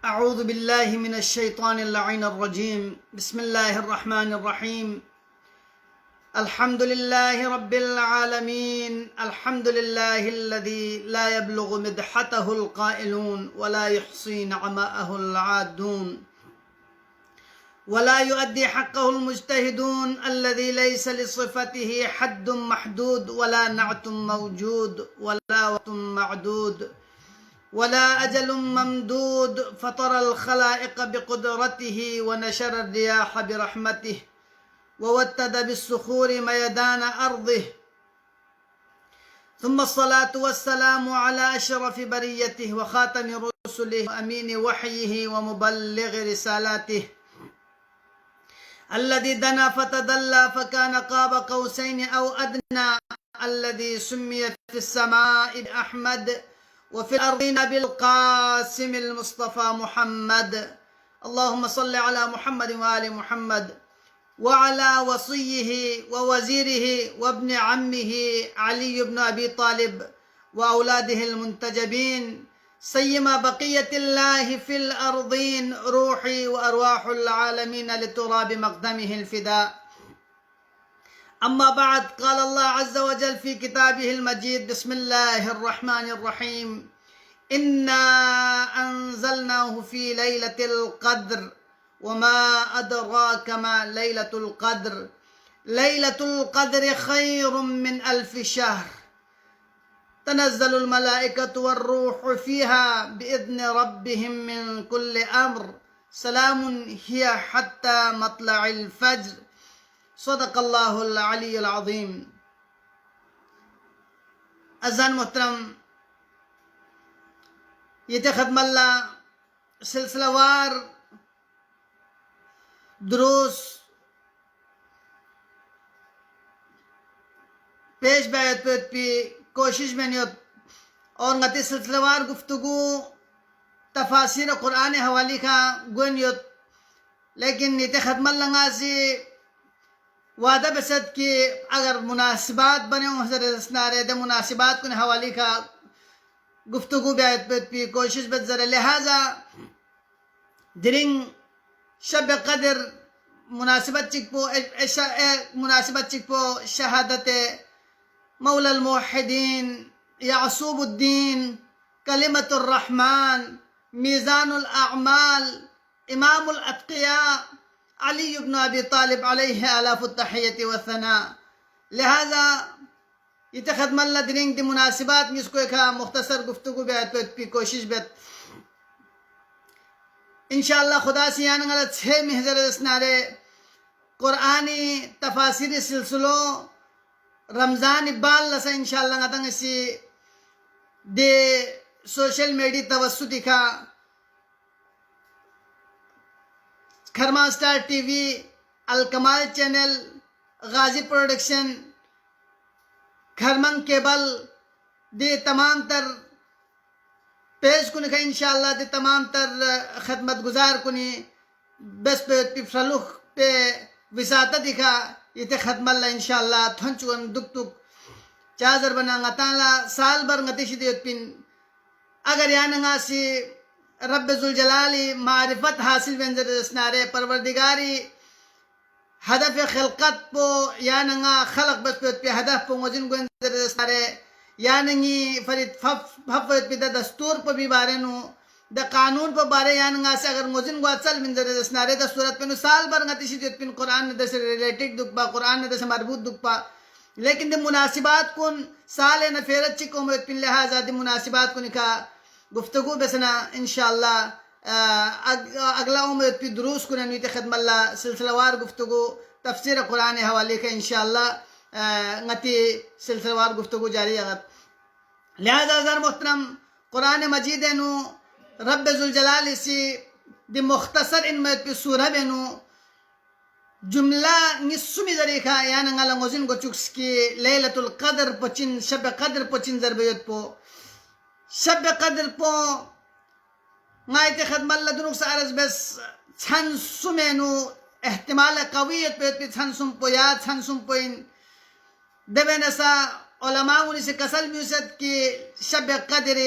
أعوذ بالله من الشيطان اللعين الرجيم. بسم الله الرحمن الرحيم. الحمد لله رب العالمين. الحمد لله الذي لا يبلغ مدحته القائلون ولا يحصي نعماءه العادون ولا يؤدي حقه المجتهدون الذي ليس لصفته حد محدود ولا نعت موجود ولا وقت معدود ولا أجل ممدود. فطر الخلائق بقدرته ونشر الرياح برحمته ووتد بالصخور ميدان أرضه. ثم الصلاة والسلام على أشرف بريته وخاتم رسله وأمين وحيه ومبلغ رسالاته الذي دنا فتدلى فكان قاب قوسين أو أدنى، الذي سمي في السماء بأحمد وفي الأرضين بالقاسم المصطفى محمد. اللهم صل على محمد وآل محمد وعلى وصيه ووزيره وابن عمه علي بن أبي طالب وأولاده المنتجبين، سيما بقية الله في الأرضين، روحي وأرواح العالمين لتراب مقدمه الفداء. أما بعد، قال الله عز وجل في كتابه المجيد: بسم الله الرحمن الرحيم. إنا أنزلناه في ليلة القدر وما أدراك ما ليلة القدر. ليلة القدر خير من 1000 شهر. تنزل الملائكة والروح فيها بإذن ربهم من كل أمر. سلام هي حتى مطلع الفجر. صدق اللہ العلی العظیم. اذان محترم، یہ ختم اللہ سلسلہ وار دروس پیش بیت پی کوشش میں نیت اور نتی سلسلہ وار گفتگو تفاسیر قرآن حوالی کا گونیت، لیکن نیت ختم اللہ غازی وعدہ بسد کہ اگر مناسبات بنے حضرت اسنارے دے مناسبات کن حوالی کا گفتگو بیت پی کوشش بت ذرا، لہذا درنگ شب قدر مناسبت چکپو شہادت مولا الموحدین یعصوب الدین کلمت الرحمن میزان الاعمال امام الاتقیاء علی بن ابی طالب علیہ آلاف التحیت والثناء. لہذا یہ ختم اللہ درنگ دی مناسبات میں اس کو ایک مختصر گفتگو بیت پی کوشش بیت انشاءاللہ خدا سے یعنی غلط 6 محضر اسنارے قرآنی تفاسیر سلسلوں رمضان بال لسا انشاءاللہ غتنگ اسی دے سوشل میڈیا توسطی کا کھرما سٹار ٹی وی، الکمال چینل، غازی پروڈکشن، کھرمنگ کیبل دے تمام تر پیش کنی کا انشاءاللہ دے تمام تر خدمت گزار کنی بس پہ فرلوخ پہ وساطہ دکھا یہ تے ختم اللہ انشاءاللہ تھنچون دک تک چازر بنا غتالا سال بر غتیشی دیت پین اگر یعنی سی رب ذوالجلالی معرفت حاصل بنظر اسنارے پروردگاری ہدف خلقت پو یعنی خلق بس پہ ہدف پو موزن گنظر اسنارے یعنی فرید حفظ پہ دا دستور پہ بھی بارے نو دا قانون پہ بارے یعنی سے اگر موزن گو اصل بنظر اسنارے دا صورت پہ نو سال بر غتیشی دیت پین قرآن نے دا سے ریلیٹڈ دک پا، قرآن نے دا سے مربوط دک پا، لیکن دا مناسبات کن سال نفیرت چکو موت پین، لہذا دا مناسبات کن کا گفتگو بسنا انشاءاللہ اگلا عمر پی دروس کو نویت خدم اللہ سلسلہ وار گفتگو تفسیر قرآن حوالے کا انشاءاللہ نتی سلسلہ وار گفتگو جاری اگر. لہذا ذر محترم قرآن مجید نو رب ذوالجلال سی دی مختصر ان میں پی سورہ بینو جملہ نسومی ذریعہ یعنی نگالا موزن کو چکس کی لیلت القدر پچن شب قدر پچن ضربیت پو شب قدر پو غایت خدم اللہ دنوک سارز بس چھن سمینو احتمال قویت پیت پی چھن سم پو یاد چھن سم پو ان دبین ایسا علماء انہی سے کسل میوسد کی شب قدر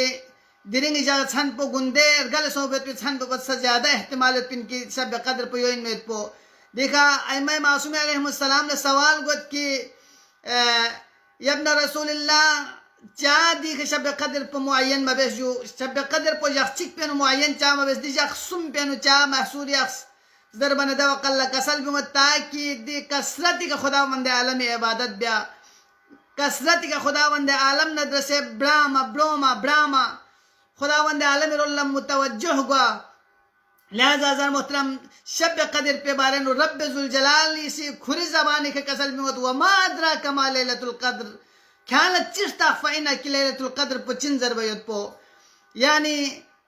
درنگ جا چھن پو گندیر گل صحبت پہ چھن پو بس زیادہ احتمالت پن کی شب قدر پو یوین میت پو دیکھا ائمہ معصوم علیہ السلام نے سوال گوت کی یبن رسول اللہ چا دیکھ شب قدر پو معین مبیس جو شب قدر پو یخچک پینو معین چا مبیس دی یخ سم پینو چا محصور یخ ضربن دوق اللہ کسل بیمت تاکی دی کسرتی کا خدا مند عالم عبادت بیا کسرتی کا خدا مند عالم ندرسے براما خداوند عالم رولم متوجہ گوا لہذا ازار محترم شب قدر پہ بارن رب ذوالجلال اسی کھری زبانی کے قسل میں ہوتا وما ادراک ما لیلۃ القدر کھانا چیزتا فائنہ کی لیلۃ القدر پو چن ضربیت پو یعنی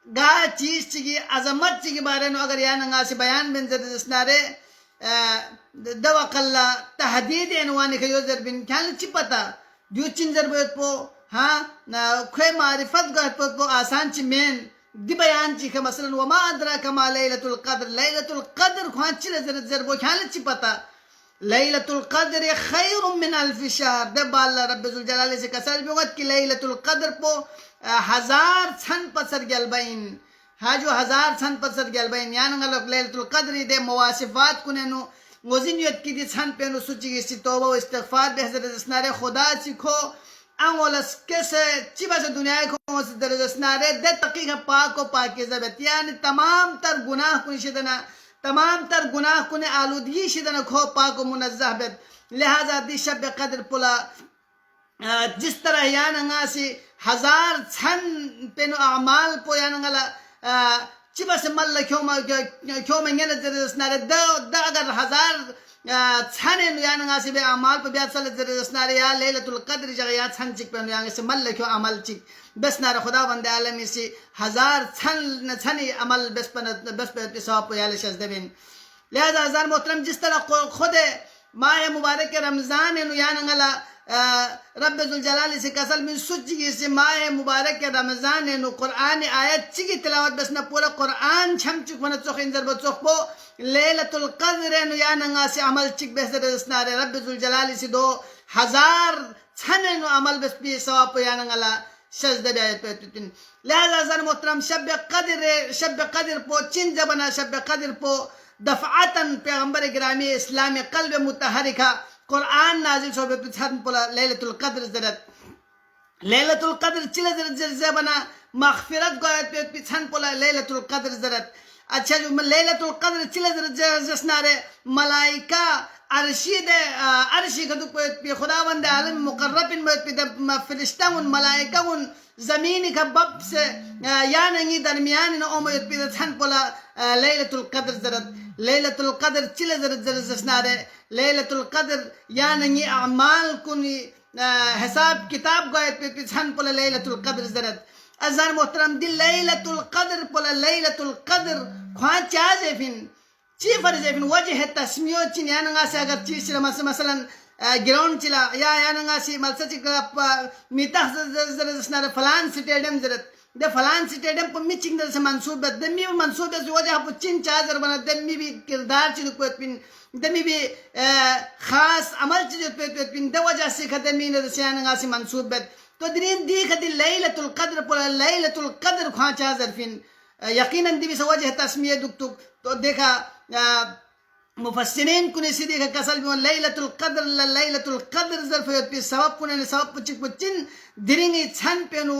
گا چیز چگی عظمت چگی بارن اگر یعنی سے بیان بن زرزسنارے دوق اللہ تحدید عنوانی کے یوزر بن کھانا چی پتا دیو چن ضربیت پو ہاں کھوئے معرفت گوہت پو آسان چی مین دی بیان چی کہ مثلا وما ادراک ما لیلۃ القدر لیلۃ القدر کھوان چی لزرد ضربو کھانا چی پتا لیلۃ القدر خیر من الف شہر دب اللہ رب ذوالجلال سے کسر بیوت کی لیلۃ القدر پو 1000 چھن پسر گلبین ہاں جو 1000 چھن پسر گلبین یعنی غلق لیلۃ القدر دے مواسفات کننو وزنیت کی دی چھن پینو سچی گی سی توبہ و استغفار بحضر اسنار خدا سکھو انگولس کسے چی بس دنیا کو درج اسنارے دے تقیق پاک و پاکی زبت یعنی تمام تر گناہ کن شدنا تمام تر گناہ کن آلودگی شدنا کھو پاک و منزہ بت لہذا دی شب قدر پلا جس طرح یعنی سی 1000 چھن پینو اعمال پو یعنی چی بس مل کیوں منگین درج اسنارے دا اگر 1000 چھنن یعنی سی بے اعمال پہ بیات صلی اللہ علیہ یا لیلۃ القدر جگہ یا چھن چک پہنو یعنی سی مل کیوں عمل چک بس نار خدا بند عالمی سی 1000 چھنی عمل بس پہ سواب پہ یالی شزد بین لہذا ازار محترم جس طرح خود ماہ مبارک رمضان یعنی رب ذوالجلال سے کسل من سچی سے ماہ مبارک رمضان قرآن آیت چکی تلاوت بس نہ پورا قرآن چھم چک ونہ چوخ انذر بچوخ پو لیلۃ القدر یعنی سے عمل چک بہتر اسنار رب ذوالجلال سے 2000 چھن عمل بس پی ثواب پو یعنی شزد بیایت پہ لہذا زر محترم شب قدر پو چن جبنا شب قدر پو دفعتاً پیغمبر گرامی اسلام قلب متحرکہ قرآن نازل صحبت چھن پولا لیلۃ القدر زرت لیلۃ القدر چل زرت بنا مغفرت گویت پہ چھن پولا لیلۃ القدر زرت اچھا جو لیلۃ القدر چل زرت جسنارے ملائکہ عرشی خدو پہ خداوند عالم مقربن پہ فرشتہ ملائکہ زمینی کا بب سے یعنی درمیان اومیت پہ چھن پولا لیلۃ القدر زرت لیلۃ القدر چل زرت جسنارے لیلۃ القدر یعنی اعمال کنی حساب کتاب گویت پہ چھن پولا لیلۃ القدر زرت ازار محترم دی لیلۃ القدر پولا لیلۃ القدر خواہ چاہے فین چی فرض فین وجہ تسمیو چین یعنی سے اگر چیز چلا مثلا گراؤنڈ چلا یا یعنی سی ملسا چکا میتاح زرد فلان سٹیڈیم زرد دے فلان سٹیڈیم پا می چنگ در سے منصوبت دمی بھی منصوبت سے وجہ پا چن چازر بنا دمی بھی کردار چنو کوئت پین دمی بھی خاص عمل چنو کوئت پین دے وجہ سے دمی در سے یعنی سی منصوبت تو درین دیکھ دی لیلۃ القدر پولا لیلۃ القدر خواہ چازر فین یقیناً دی بھی سے وجہ تسمیہ دکتو تو دیکھا مفسرین کنے سی دیکھا کسل بھی لیلۃ القدر ظرفیت پی سبب کنے سبب پچک پچن درنگی چھن پینو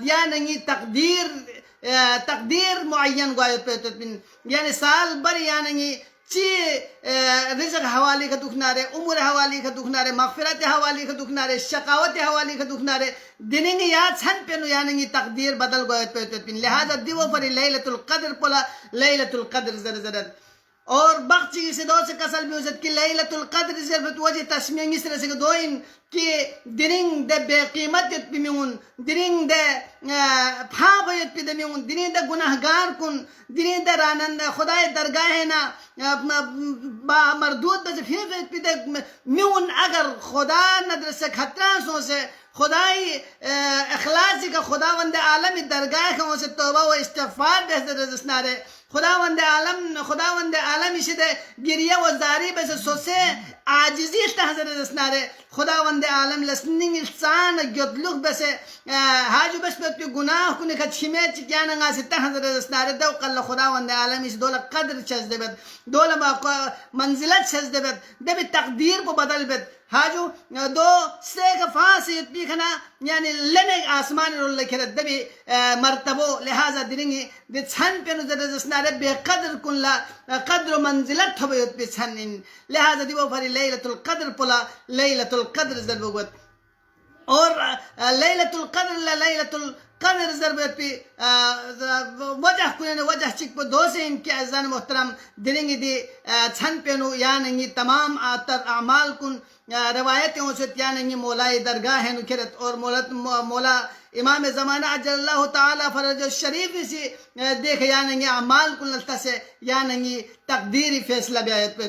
یعنی تقدیر معین گوایت پین یعنی سال بر یعنی چی رزق حوالی کا دکھنارے امور حوالی کا دکھنارے مغفرت حوالی کا دکھنارے شقاوت حوالی کا دکھنارے دننگی یا چھن پینو یعنی تقدیر بدل گوایت پین لہذا دیو فری لیلۃ القدر پولا لیلۃ القدر زرزرد اور بخچی سے دو سے کسل بھی ہوزد کہ لیلۃ القدر صرفت وجہ تسمیہ اس طرح سے دوئن کہ درنگ دے بے قیمت پی میون درنگ دے پھابیت پی دے میون درنگ دے گناہگار کن درنگ دے رانند خدای درگاہ نا مردود بس پھیفت پی دے میون اگر خدا ندر سے خطران سو سے خدای اخلاصی کا خداوند عالم درگاہ کا سے توبہ و استغفار بہتر رزسنارے خداوند عالم işide geriye ve zari bese sose acizi işte hazır esnare خداوند عالم لسنين السان götlük bese hacı bes bet günah kuni kaçime çıkyan ngasi ta hazır esnare dav qalla خداوند عالم iş dola qadr çezdebet dola ma manzilat çezdebet de bir takdir bu badal bet hajو دو سیک فاسیت بیخنا یعنی لنگ آسمان رو لکھرت دبی مرتبو لہذا درنگی دی چھن پینو زرزسنارے بے قدر کن لا قدر و منزلت تھبیت بی چھنین لہذا دیو بھری لیلت القدر پلا لیلت القدر زربوت اور لیلت القدر لا لیلت القدر ضربت پی وجہ کنین وجہ چک پو دو سے ان کی عزیزان محترم درنگی دی چھن پینو یعنی تمام اعمال کن روایتیں ہوں سوت یعنی مولا درگاہ ہے نکرت اور مولا امام زمانہ عجل اللہ تعالی فرج الشریف سے دیکھ یعنی اعمال کن للتا سے یعنی تقدیری فیصلہ بیایت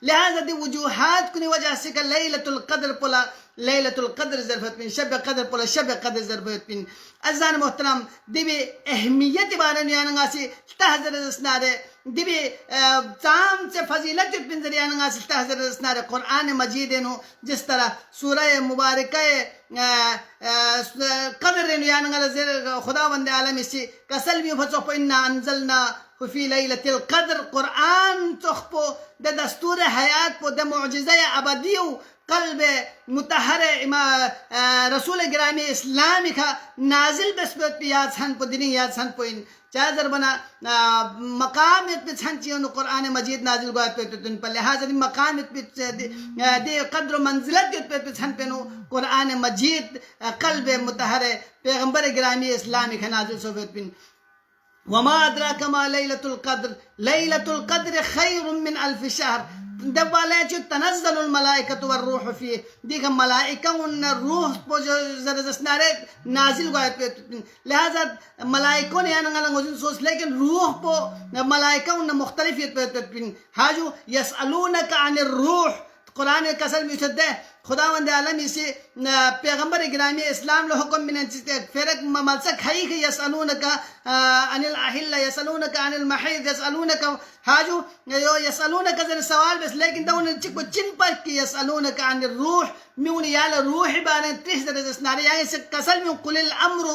لہذا دی وجوہات کنی وجہ سے کہ لیلت القدر پلا لیلت القدر ضربت پین شب قدر پلا شب قدر ضربت پین عزیزان محترم دی بھی اہمیت بارن یعنی گاسی تحضر اسنارے دی بھی تام سے فضیلت پنزر یعنی گاسی تحضر اسنارے قرآن مجید نو جس طرح سورہ مبارکہ قدر یعنی گاسی خداوند عالمی سی کسل بھی فصف انا انزلنا فی لیلت القدر قرآن تخپو دا دستور حیات پو دا معجزہ ابدیو قلب متحر رسول گرامی اسلامی کا نازل بسبت پی یاد سن پو دنی یاد سن پو ان چاہر بنا مقامت پی سن چیون قرآن مجید نازل گوات پی تن پر لہذا دی مقامت پی دی قدر و منزلت پی سن پینو قرآن مجید قلب متحر پیغمبر گرامی اسلامی کا نازل سوفت پین وما ادراک ما لیلت القدر لیلت القدر خیر من الف شہر دبالے جو تنزل الملائکۃ والروح فی دیکھ ملائکہ ان روح پو جو زرزسنارے نازل گوائے پہ لہذا ملائکوں نے یعنی گلنگ وزن سوچ لیکن روح پو ملائکہ ان مختلفیت پہ حاجو یسألونک عن الروح قرآن کسل میشد ہے خداوند عالمی سے پیغمبر گرامی اسلام لو حکم من فرق مملسک ہے کہ یسألونکا عن الاحلہ یسألونکا عن المحید یسألونکا حاجو یسألونکا ذر سوال بس لیکن دون چکو چن پر کی یسألونکا عن الروح میون یال روح بارن تیس در اسناری یعنی سے کسل میون قل الامر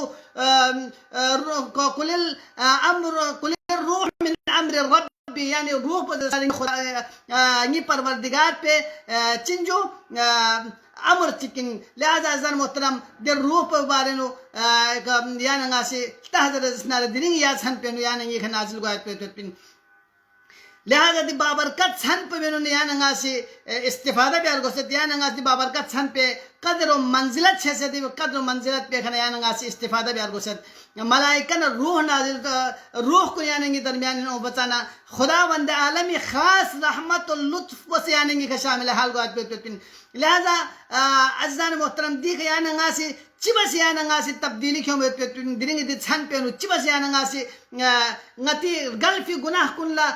قل الروح من امر الرب یعنی روح پر پروردگار پہ چنجو امر چکن لہذا زن محترم در روح پر بارنو یعنی گاسی تحضر اسنار درنگ یاد سن پینو یعنی یہ نازل گوایت پہ پین لہذا دی بابرکت سن پہ بینو یعنی گاسی استفادہ بھی ارگوست یعنی گاسی بابرکت سن پہ قدر و منزلت چھے سے دی قدر و منزلت پہ کھنا یعنی گاسی استفادہ بھی ارگوست ملائکہ نے روح نازل روح کو یعنی درمیان نو بچانا خداوند عالمی خاص رحمت و لطف کو سے یعنی کا شامل حال گوات پہ لہذا عزیزان محترم دیکھ یعنی گاسی چبس یعنی گاسی تبدیلی کیوں میں درنگ دی چھن پینو چبس یعنی گاسی ngati galfi gunah kun la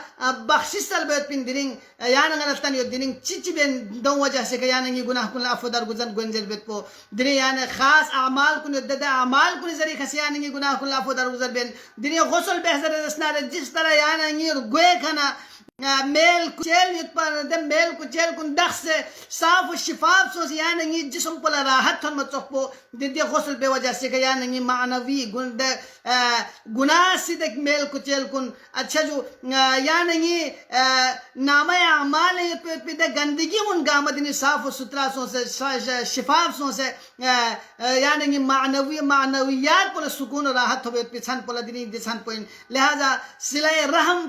bakhshis sal bet pin diring yana ngalatan yo diring chichi ben don wajah se yana ngi gunah kun la afdar guzan gonjel bet po dire yana khas a'mal kun dada a'mal kun zari khas yana ngi gunah kun la afdar guzan ben dire ghusl behzar asnar jis tarah yana ngi goe kana میل کچیل یت پر دم میل کچیل کن دخ سے صاف و شفاف سو یعنی نگی جسم پلا راحت تھن مچوکو دی غسل بے وجہ سے کہ یعنی نگی معنوی گناہ سیدک میل کچیل کن اچھا جو یعنی نگی نامہ اعمال یت پہ دے گندگی من گامدنی صاف و ستھرا سو سے شفاف سو سے یعنی نگی معنویات پلا سکون و راحت ہوئے پہ چھن پلا دینی دی چھن پوین لہذا صلہ رحم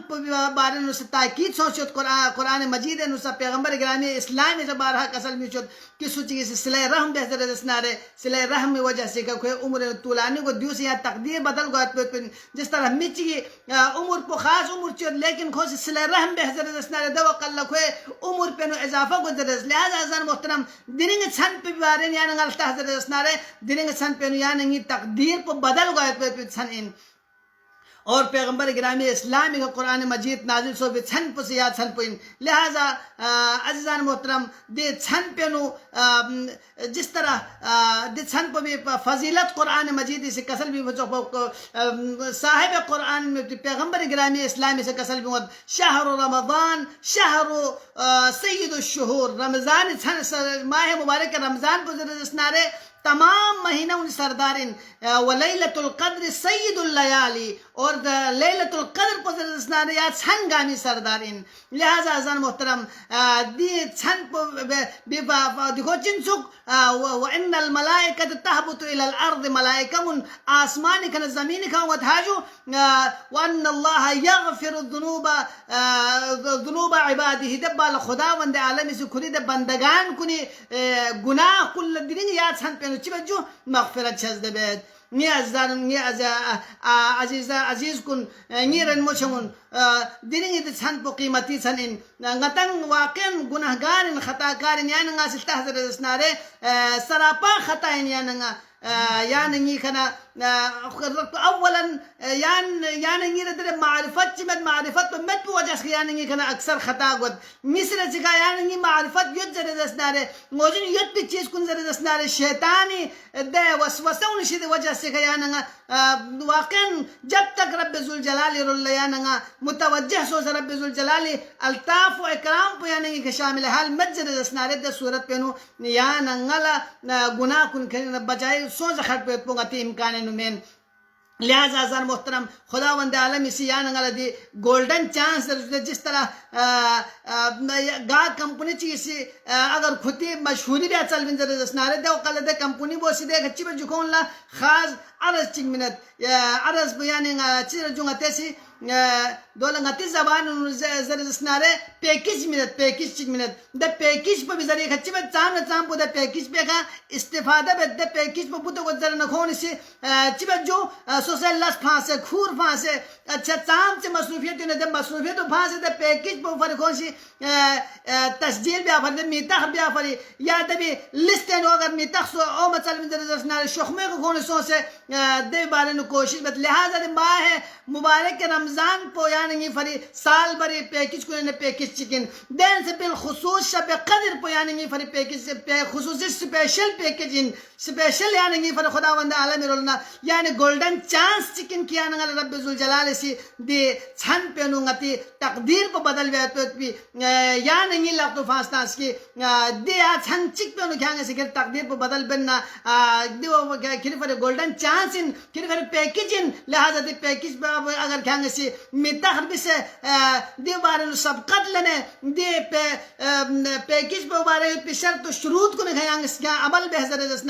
بارے نو سے تاکید سوچت قرآن مجید نسا پیغمبر گرامی اسلامی سے بارہا کسل میچت کسو چیزی سے صلح رحم بہتر دسنارے صلح رحم میں وجہ سے کہ عمر طولانی کو دیو سے یہاں تقدیر بدل گوات پہ جس طرح میچی عمر پہ خاص عمر چیت لیکن خوش صلح رحم بہتر دسنارے دو قلق ہوئے عمر پہ نو اضافہ کو درس لہذا ازان محترم دننگ چھن پہ بارین یعنی غلطہ حضر دسنارے دننگ چھن پہ نو یعنی تقدیر پہ بدل گوات پہ چھن ان اور پیغمبر گرامی اسلامی کا قرآن مجید نازل سو بھی چھن پسی یا چھن پوئن لہذا عزیزان محترم دے چھن پینو جس طرح دے چھن پو بھی فضیلت قرآن مجید سے کسل بھی صاحب قرآن میں پیغمبر گرامی اسلامی سے کسل بھی شہر رمضان شہر سید الشہور رمضان ماہ مبارک رمضان کو ذرا تمام مہینہ ان سردارین ولیلۃ القدر سید اللیالی اور لیلۃ القدر کو ذرا یا چھنگامی سردارین لہذا ازان محترم دی چھن دیکھو چنسک وان الملائکۃ تہبط الی الارض ملائکہ من آسمان کن زمین کا وتھاجو وان اللہ یغفر الذنوب عباده دبال خداوند عالمی سے کھلی دے بندگان کنی گناہ کل دین یا چھن پہ چی بجو مغفرت شز دبید نی عزیزان نی عزیز کن نیرن مچھمون دینی دی چھن پو قیمتی چھنین غتن واقعن گناہگارن خطاکارن یعنی غاسل تحضر اسنارے سراپا خطائن یعنی کنا اولا یعنی در معرفت چمد معرفت مد بوجہ سے یعنی کنا اکثر خطا گود مصر چکا یعنی معرفت یت زر دسنارے موجن یت بھی چیز کن زر دسنارے شیطانی دے وسوسہ ان شد وجہ سے یعنی واقعا جب تک رب ذوالجلال رول یعنی متوجہ سو رب ذوالجلال الطاف و اکرام پہ یعنی کہ شامل حال مد زر دسنارے دے صورت پہنو یعنی گناہ کن بجائے سوز خط پہ پونگتی امکان نمین لہذا ازان محترم خداوند عالم اسی یعنی دی گولڈن چانس جس طرح گا کمپنی چیسی اگر خودی مشہوری بھی اچھل بن زر دسنارے دے وقال دے کمپنی بوسی دے گچی بر جکون لا خاص عرض چنگ منت عرض بیانی چیز جونگا تیسی دولا غتی زبان زر دسنارے پیکیج چنگ منت دے پیکیج پہ بھی ذریعے گچی بر چام پو دے پیکیج پہ کا استفادہ بے دے پیکیج پہ بودو گو زر نکھون سی چی بر جو سوسے لس پھانسے کھور پھانسے اچھا چام چی مصروفیت دے مصروفیت پھانسے دے پیکیج پہ فرکون سی تسجیل بھی آفر دے میتاخ بھی آفری یا دے بھی لسٹیں اگر میتاخ سو او مچال من در دسنارے شخمے کو کھونے سو سے دے بارے نو کوشش بت لہذا دے ماہ مبارک رمضان پو یعنی فری سال بری پیکیج کو یعنی پیکیج چکن دین سے بالخصوص شب قدر پو یعنی فری پیکیج سے خصوصی سپیشل پیکیجن سپیشل یعنی فری خداوند عالمی رولنا یعنی گولڈن چانس چکن کیا نگل رب ذوالجلال سی دی چھن پینو گتی تقدیر پو بدل بیت پیت بھی یعنی لگتو فاستانس کی دی چھن چک پینو کیا گے سکر تقدیر پو بدل بننا دیو کھری فری گولڈن چانس ان کھری فری پیکیجن لہذا دی پیکیج اگر کیا گے سی میتاخر بھی سے دی بارے نو سبقت لنے دی پیکیج پو بارے پی شرط و شروط کو نکھائیں گے عمل بہزر جسنا